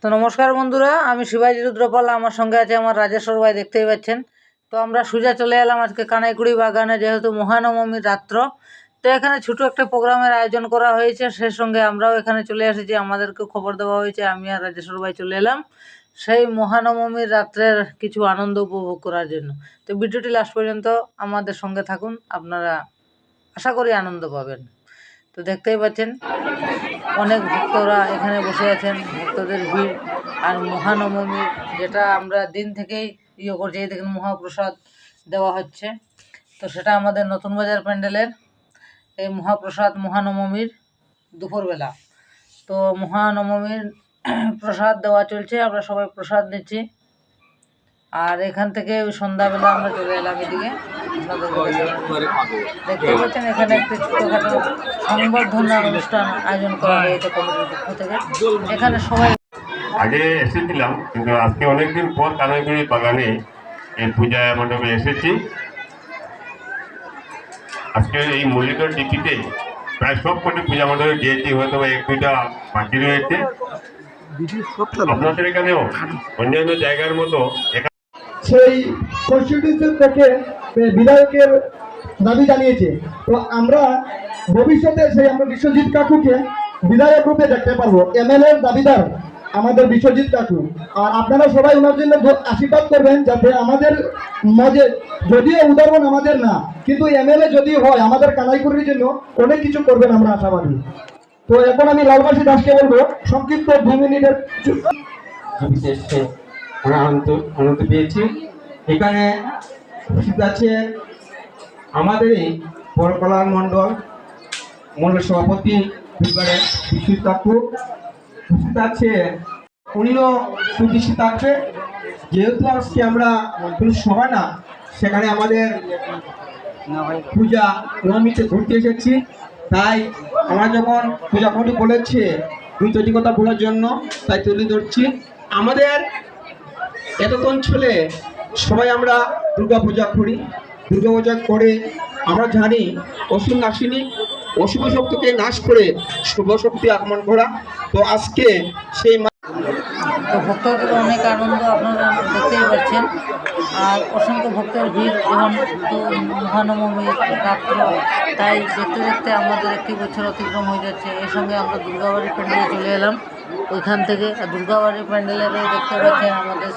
তো নমস্কার বন্ধুরা, আমি শিবাজি রুদ্রপাল। আমার সঙ্গে আছে আমার রাজেশ্বর ভাই, দেখতেই পাচ্ছেন। তো আমরা সোজা চলে এলাম আজকে কানাইকুড়ি বাগানে, যেহেতু মহানবমীর রাত্র। তো এখানে ছোটো একটা প্রোগ্রামের আয়োজন করা হয়েছে, সেই সঙ্গে আমরাও এখানে চলে এসেছি। আমাদেরকে খবর দেওয়া হয়েছে, আমি আর রাজেশ্বর ভাই চলে এলাম সেই মহানবমীর রাত্রের কিছু আনন্দ উপভোগ করার জন্য। তো ভিডিওটি লাস্ট পর্যন্ত আমাদের সঙ্গে থাকুন, আপনারা আশা করি আনন্দ পাবেন। তো দেখতেই পাচ্ছেন অনেক ভক্তরা এখানে বসে আছেন, ভক্তদের ভিড়। আর মহানবমীর যেটা আমরা দিন থেকেই করছি, এই দেখেন মহাপ্রসাদ দেওয়া হচ্ছে। তো সেটা আমাদের নতুন বাজার প্যান্ডেলের এই মহাপ্রসাদ মহানবমীর দুপুরবেলা। তো মহানবমীর প্রসাদ দেওয়া চলছে, আমরা সবাই প্রসাদ নিচ্ছি। আর এখান থেকে ওই সন্ধ্যাবেলা আমরা চলে এলাম এদিকে। দেখতে পাচ্ছেন এখানে একটি ছোটখাটো সংবর্ধনা অনুষ্ঠান আয়োজন করা হয়েছে কমিটির পক্ষ থেকে। এখানে সবাই আগে এসেছিলাম, কিন্তু আজকে অনেকদিন পর কানাইকুড়ি বাগানে এই পূজা মণ্ডপে এসেছি। আজকে এই মল্লিকর ডিপিতে প্রায় সব কটি পূজা মণ্ডপে গিয়েছি, হয়তো এক দুইটা বাকি রয়েছে। আপনাদের এখানেও অন্যান্য জায়গার মতো সেই কনস্টিটিউশন থেকে বিধায়কের দাবি জানিয়েছে। তো আমরা ভবিষ্যতে সেই আমরা বিশ্বজিৎ কাকুকে বিধায়ক রূপে দেখতে পারবো। এমএলএ দাবিদার আমাদের বিশ্বজিৎ কাকু। আর আপনারা সবাই ওনার জন্য আশীর্বাদ করবেন, যাতে আমাদের মাঝে, যদিও উদাহরণ আমাদের না, কিন্তু এমএলএ যদি হয় আমাদের কানাইকুড়ির জন্য অনেক কিছু করবেন, আমরা আশাবাদী। তো এখন আমি লালবাসী দাসকে বলবো সংক্ষিপ্ত 2 মিনিটের আনন্দ পেয়েছি। এখানে উপস্থিত আছে আমাদের এই বড়কলা মন্ডল সভাপতি বিশ্বজিৎ কাকু, উপস্থিত আছে, উনিও সুদৃষ্টি থাকবে। যেহেতু আজকে আমরা কোনো সভা না, সেখানে আমাদের পূজা নবমীতে ঘুরতে এসেছি, তাই আমরা যখন পূজা কমিটি বলেছে দুই তৈরি কথা বলার জন্য, তাই তুলে ধরছি। আমাদের এত অঞ্চলে সবাই আমরা দুর্গা পূজা করি। দুর্গা পূজা করে আমরা জানি অসুর নাশিনী, অশুভ শক্তিকে নাশ করে শুভ শক্তি আগমন করা। তো আজকে সেই তো ভক্তদের অনেক আনন্দ আপনারা দেখতেই পাচ্ছেন। আর অসংখ্য ভক্তের ভিড়, যেহেতু মহানবমীর রাত্র, তাই দেখতে দেখতে আমাদের একটি বছর অতিক্রম হয়ে যাচ্ছে। এর সঙ্গে আমরা দুর্গাবাড়ি প্যান্ডেলে চলে এলাম ওইখান থেকে। দুর্গাবাড়ি প্যান্ডেলের দেখতে পাচ্ছেন আমাদের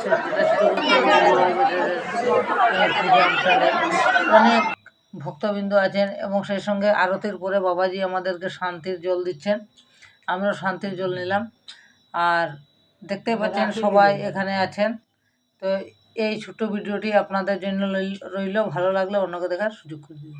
অনেক ভক্তবৃন্দ আছেন, এবং সেই সঙ্গে আরতির পরে বাবাজি আমাদেরকে শান্তির জল দিচ্ছেন। আমরা শান্তির জল নিলাম। আর দেখতে পাচ্ছেন সবাই এখানে আছেন। তো এই ছোট্ট ভিডিওটি আপনাদের জন্য রইল, ভালো লাগলে অন্যকে দেখার সুযোগ করে দিন।